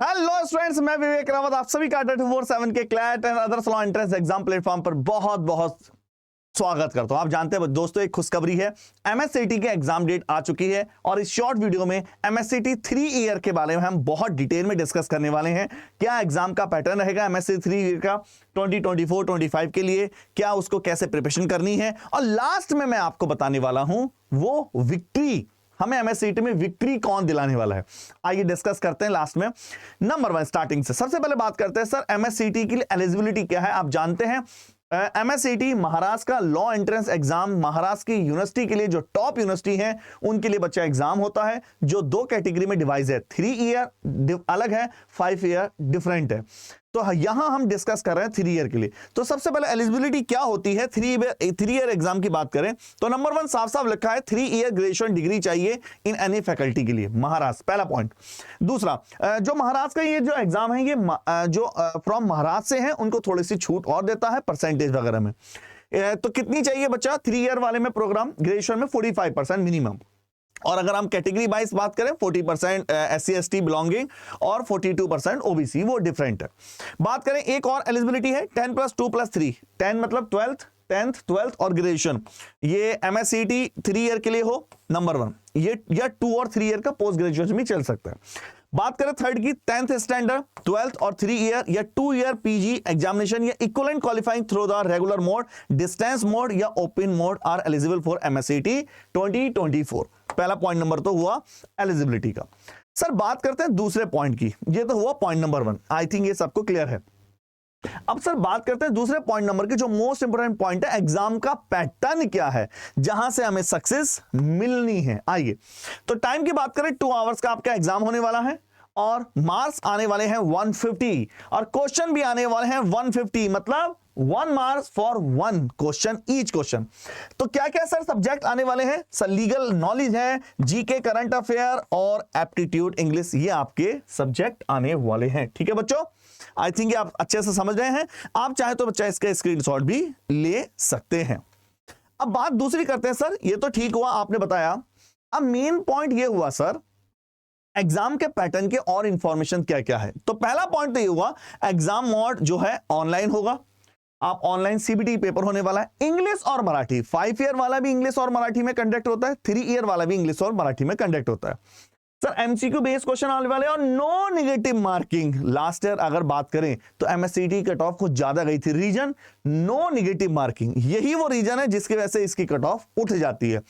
Hello students, मैं विवेक रावत आप सभी का 24/7 के CLAT and others law entrance exam platform पर बहुत बहुत स्वागत करता हूं। आप जानते हैं दोस्तों, एक खुशखबरी है, एमएससीटी के एग्जाम डेट आ चुकी है और इस शॉर्ट वीडियो में एमएससीटी 3 ईयर के बारे में हम बहुत डिटेल में डिस्कस करने वाले हैं। क्या एग्जाम का पैटर्न रहेगा एमएससीटी 3 ईयर का 2024-25 के लिए, क्या उसको कैसे प्रिपरेशन करनी है, और लास्ट में मैं आपको बताने वाला हूं वो विक्ट्री, हमें एमएससीटी में विक्ट्री कौन दिलाने वाला है। आइए डिस्कस करते हैं लास्ट में। नंबर 1 स्टार्टिंग से सबसे पहले बात करते हैं सर एमएससीटी के लिए एलिजिबिलिटी क्या है। आप जानते हैं एमएससीटी महाराष्ट्र का लॉ एंट्रेंस एग्जाम, महाराष्ट्र की यूनिवर्सिटी के लिए जो टॉप यूनिवर्सिटी है उनके लिए बच्चा एग्जाम होता है, जो 2 कैटेगरी में डिवाइड है। 3 ईयर अलग है, 5 ईयर डिफरेंट है। तो यहां हम डिस्कस कर रहे हैं 3 ईयर के लिए। तो सबसे पहले एलिजिबिलिटी क्या होती है 3 ईयर एग्जाम की बात करें तो नंबर 1 साफ साफ लिखा है 3 ईयर ग्रेजुएशन डिग्री चाहिए इन एनी फैकल्टी के लिए महाराष्ट्र, पहला पॉइंट। दूसरा, जो महाराष्ट्र का ये जो एग्जाम है ये जो फ्रॉम महाराष्ट्र से है उनको थोड़ी सी छूट और देता है परसेंटेज वगैरह में। तो कितनी चाहिए बच्चा 3 ईयर वाले में प्रोग्राम ग्रेजुएशन में 45% मिनिमम, और अगर हम कैटेगरी वाइज बात करें 40% SC ST बिलोंगिंग और 42% OBC, वो डिफरेंट है। बात करें एक और एलिजिबिलिटी है 10 + 2 + 3, 10 मतलब 10th 12th और ग्रेजुएशन, ये एमएससीटी 3 ईयर के लिए हो नंबर 1, ये या 2 और 3 ईयर का पोस्ट ग्रेजुएशन भी चल सकता है। बात करें थर्ड की 10th स्टैंडर्ड 12th और 3 ईयर या 2 ईयर PG एग्जामिनेशन या equivalent qualifying through the regular mode, distance mode या open mode are eligible for MSCT 2024। पहला पॉइंट नंबर तो हुआ एलिजिबिलिटी का। सर बात करते हैं दूसरे पॉइंट की, ये तो हुआ पॉइंट नंबर 1, आई थिंक ये सबको क्लियर है। अब सर बात करते हैं दूसरे पॉइंट नंबर की, जो मोस्ट इंपोर्टेंट पॉइंट है, एग्जाम का पैटर्न क्या है जहां से हमें सक्सेस मिलनी है। आइए तो टाइम की बात करें 2 आवर्स का आपका एग्जाम होने वाला है और मार्क्स आने वाले हैं 150 और क्वेश्चन भी आने वाले हैं 150, मतलब 1 marks for 1 question each question. तो क्या क्या सर सब्जेक्ट आने वाले हैं सर? लीगल नॉलेज है, जीके करंट अफेयर और एप्टीट्यूड इंग्लिश, ये आपके सब्जेक्ट आने वाले हैं। ठीक है बच्चों, आई थिंक आप अच्छे से समझ रहे हैं। आप चाहे तो बच्चा इसका स्क्रीनशॉट भी ले सकते हैं। अब बात दूसरी करते हैं सर, ये तो ठीक हुआ आपने बताया, अब मेन पॉइंट ये हुआ सर एग्जाम के पैटर्न के और इंफॉर्मेशन क्या क्या है। तो पहला पॉइंट तो ये हुआ एग्जाम मोड जो है ऑनलाइन होगा, आप ऑनलाइन CBT पेपर होने वाला है, इंग्लिश और मराठी। 5 ईयर वाला भी इंग्लिश और मराठी में कंडक्ट होता है, 3 ईयर वाला भी इंग्लिश और मराठी में कंडक्ट होता है। सर MCQ बेस्ड क्वेश्चन आने वाले और no negative marking. Last year अगर बात करें तो एमएससीटी कट ऑफ कुछ ज्यादा गई थी, रीजन नो नेगेटिव मार्किंग, यही वो रीजन है जिसकी वजह से इसकी कट ऑफ उठ जाती है।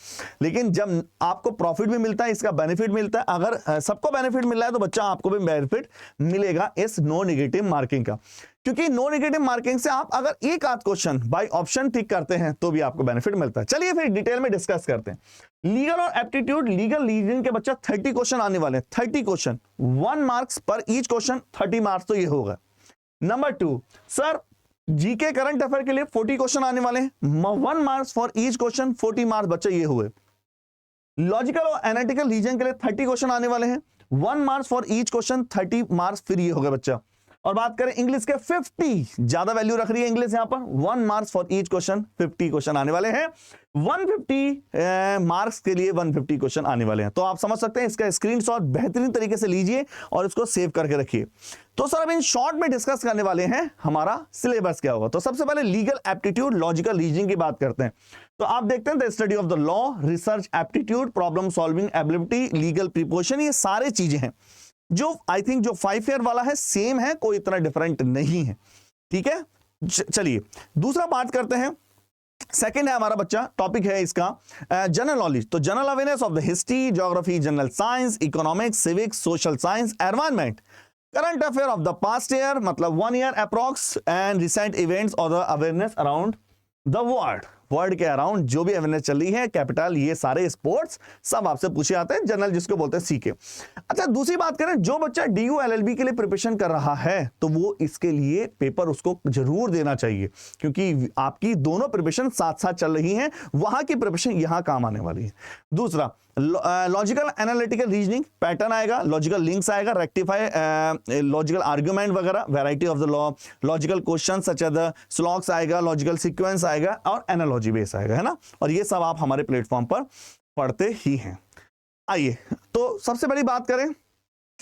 लेकिन जब आपको प्रॉफिट भी मिलता है, इसका बेनिफिट मिलता है, अगर सबको बेनिफिट मिल रहा है तो बच्चा आपको भी बेनिफिट मिलेगा इस नो नेगेटिव मार्किंग का, क्योंकि नो नेगेटिव मार्किंग से आप अगर एक आध क्वेश्चन बाय ऑप्शन टिक करते हैं तो भी आपको बेनिफिट मिलता है। चलिए फिर डिटेल में डिस्कस करते हैं। लीगल और एप्टीट्यूड, लीगल रीजनिंग के बच्चा 30 क्वेश्चन आने वाले हैं, 30 क्वेश्चन, 1 मार्क्स पर ईच क्वेश्चन, 30 मार्क्स तो ये होगा। Number 2 sir GK current affair के लिए 40 क्वेश्चन आने वाले हैं, 1 marks for each question, 40 marks बच्चा ये हुए। लॉजिकल और एनालिटिकल रीजन के लिए 30 क्वेश्चन आने वाले हैं, 1 marks for each question, 30 marks फिर ये हो गया बच्चा। और बात करें इंग्लिश के 50, ज्यादा वैल्यू रख रही है इंग्लिश यहां पर, 1 marks for each question, 50 question आने वाले हैं, 150 मार्क्स के लिए 150 क्वेश्चन आने वाले हैं। तो आप समझ सकते हैं, इसका स्क्रीनशॉट बेहतरीन तरीके से लीजिए और इसको सेव करके रखिए। तो सर अब इन शॉर्ट में डिस्कस करने वाले हैं हमारा सिलेबस क्या होगा। तो सबसे पहले लीगल एप्टीट्यूड लॉजिकल रीजनिंग की बात करते हैं। तो आप देखते हैं the study of the law, research aptitude, problem solving ability, legal preposition, ये सारे चीजें हैं जो आई थिंक जो 5 ईयर वाला है सेम है, कोई इतना डिफरेंट नहीं है। ठीक है, चलिए दूसरा बात करते हैं। सेकंड है हमारा बच्चा, टॉपिक है इसका जनरल नॉलेज। तो general awareness of the history, geography, general science, economics, civics, social science, environment, current affair of the past year मतलब 1 year approx, and recent events और the awareness around the world के around जो भी awareness चल रही है, capital, ये सारे स्पोर्ट्स सब आपसे पूछे जाते हैं, जनरल जिसको बोलते हैं सीके। अच्छा दूसरी बात करें, जो बच्चा DU LLB के लिए प्रिपरेशन कर रहा है तो वो इसके लिए पेपर उसको जरूर देना चाहिए, क्योंकि आपकी दोनों प्रिपरेशन साथ साथ चल रही हैं, वहां की प्रिपरेशन यहां काम आने वाली है। दूसरा लॉजिकल एनालिटिकल रीजनिंग पैटर्न आएगा, लॉजिकल लिंक्स आएगा, रेक्टिफाई लॉजिकल आर्ग्यूमेंट वगैरह, variety of the law, logical question such as the स्लॉक्स आएगा, लॉजिकल सीक्वेंस आएगा और एनालॉजी बेस आएगा, है ना। और ये सब आप हमारे प्लेटफॉर्म पर पढ़ते ही हैं। आइए तो सबसे बड़ी बात करें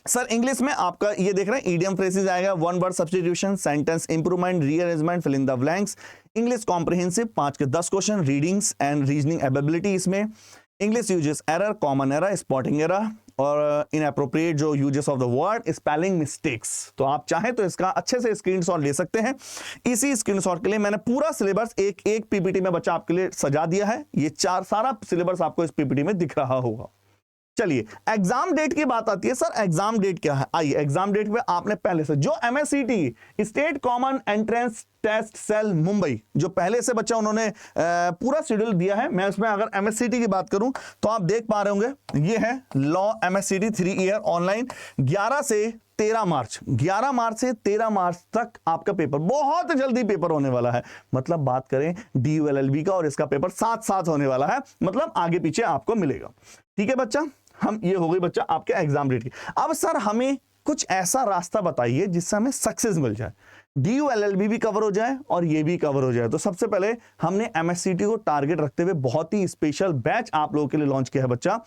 सर इंग्लिश में आपका ये देख रहे हैं इडियम फ्रेजेस आएगा, one word substitution, sentence improvement, rearrangement, fill in the blanks, English comprehensive 5 के 10 question, readings and reasoning ability इसमें, English uses error, common error, spotting error और इनएप्रोप्रिएट जो uses of the word, spelling mistakes. तो आप चाहें तो इसका अच्छे से स्क्रीनशॉट ले सकते हैं। इसी स्क्रीनशॉट के लिए मैंने पूरा सिलेबस एक एक पीपीटी में बच्चा आपके लिए सजा दिया है। ये सारा सिलेबस आपको इस पीपीटी में दिख रहा होगा। चलिए एग्जाम डेट की बात आती है। सर एग्जाम डेट क्या है? आइए एग्जाम डेट पे आपने पहले से जो MSCT state common entrance test cell Mumbai जो पहले से बच्चा उन्होंने पूरा शेड्यूल दिया है। मैं उसमें अगर MSCT की बात करूं तो आप देख पा रहे होंगे, ये है लॉ MSCT 3 ईयर ऑनलाइन 11 से 13 मार्च, 11 मार्च से 13 मार्च तक आपका पेपर, बहुत जल्दी पेपर होने वाला है। मतलब बात करें DU LLB का और इसका पेपर साथ साथ होने वाला है, मतलब आगे पीछे आपको मिलेगा। ठीक है बच्चा, हम ये हो गई बच्चा आपके एग्जाम डेट की। अब सर हमें कुछ ऐसा रास्ता बताइए जिससे हमें सक्सेस मिल जाए, DU LLB भी कवर हो जाए और ये भी कवर हो जाए। तो सबसे पहले हमने MSCT को टारगेट रखते हुए बहुत ही स्पेशल बैच आप लोगों के लिए लॉन्च किया है बच्चा,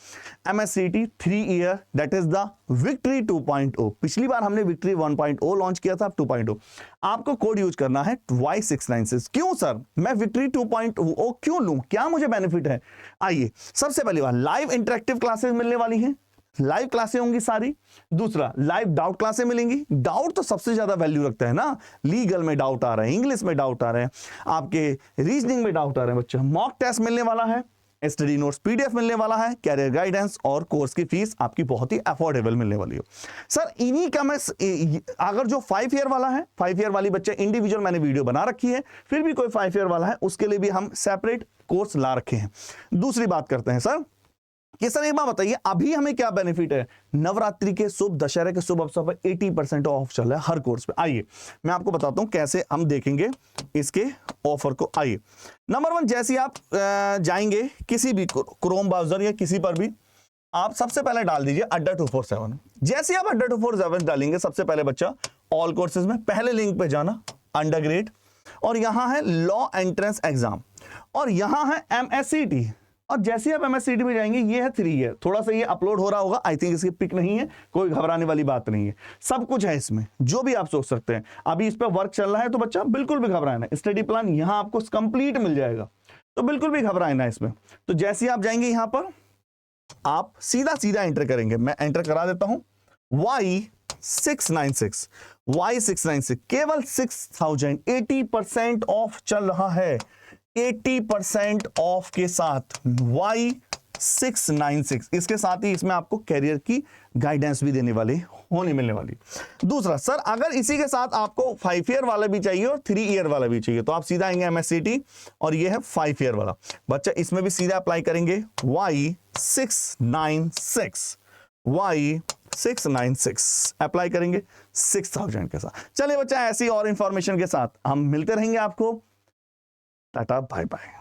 MSCT 3 year that is the victory 2.0। पिछली बार हमने विक्ट्री 1.0 लॉन्च किया था, अब 2.0। आपको कोड यूज करना है Y696। क्यों सर मैं विक्ट्री 2.0 क्यों लूं, क्या मुझे बेनिफिट है? आइए सबसे पहली बात, लाइव इंटरेक्टिव क्लासेस मिलने वाली हैं, लाइव क्लासें होंगी सारी। दूसरा लाइव डाउट क्लासें मिलेंगी। डाउट तो सबसे ज्यादा वैल्यू रखता है ना, लीगल में डाउट आ रहे हैं, इंग्लिश में डाउट आ रहे हैं, आपके रीजनिंग में डाउट आ रहे हैं बच्चा, मॉक टेस्ट मिलने वाला है, स्टडी नोट्स PDF मिलने वाला है, कैरियर गाइडेंस और कोर्स की फीस आपकी बहुत ही अफोर्डेबल मिलने वाली हो। सर इन्हीं का मैं अगर जो 5 ईयर वाला है, 5 ईयर वाली बच्चे इंडिविजुअल मैंने वीडियो बना रखी है, फिर भी कोई 5 ईयर वाला है उसके लिए भी हम सेपरेट कोर्स ला रखे हैं। दूसरी बात करते हैं सर कि सर एक बात बताइए अभी हमें क्या बेनिफिट है? नवरात्रि के शुभ, दशहरे के शुभ अवसर पर 80% ऑफ चल रहा है हर कोर्स पे। आइए मैं आपको बताता हूं कैसे हम देखेंगे इसके ऑफर को। आइए नंबर 1, जैसे आप जाएंगे किसी भी क्रोम ब्राउजर या किसी पर भी, आप सबसे पहले डाल दीजिए अड्डा 247। जैसे आप अड्डा 247 डालेंगे सबसे पहले बच्चा ऑल कोर्सेज में पहले लिंक पे जाना, अंडर ग्रेड, और यहां है लॉ एंट्रेंस एग्जाम और यहां है MSCT। और जैसे ही आप MSCT में जाएंगे ये है 3 ईयर। थोड़ा सा ये अपलोड हो रहा होगा, आई थिंक इसकी पिक नहीं है, कोई घबराने वाली बात नहीं है, सब कुछ है इसमें जो भी आप सोच सकते हैं। अभी इस पर वर्क चल रहा है तो बच्चा बिल्कुल भी घबराना है, स्टडी प्लान यहां आपको कंप्लीट मिल जाएगा, तो बिल्कुल भी घबराना है इसमें। तो जैसे ही आप जाएंगे यहां पर आप सीधा सीधा एंटर करेंगे, मैं एंटर करा देता हूं Y696, Y696 केवल 6000, 80% ऑफ चल रहा है, 80% ऑफ के साथ Y696। इसके साथ ही इसमें आपको कैरियर की गाइडेंस भी देने वाली मिलने वाली। दूसरा सर अगर इसी के साथ आपको 5 ईयर वाला भी चाहिए और 3 ईयर वाला भी चाहिए तो आप सीधा आएंगे MSCT और ये है 5 ईयर वाला बच्चा, इसमें भी सीधा अप्लाई करेंगे Y696, Y696 अप्लाई करेंगे 6000 के साथ। चलिए बच्चा ऐसी और इंफॉर्मेशन के साथ हम मिलते रहेंगे आपको। Tata bye bye.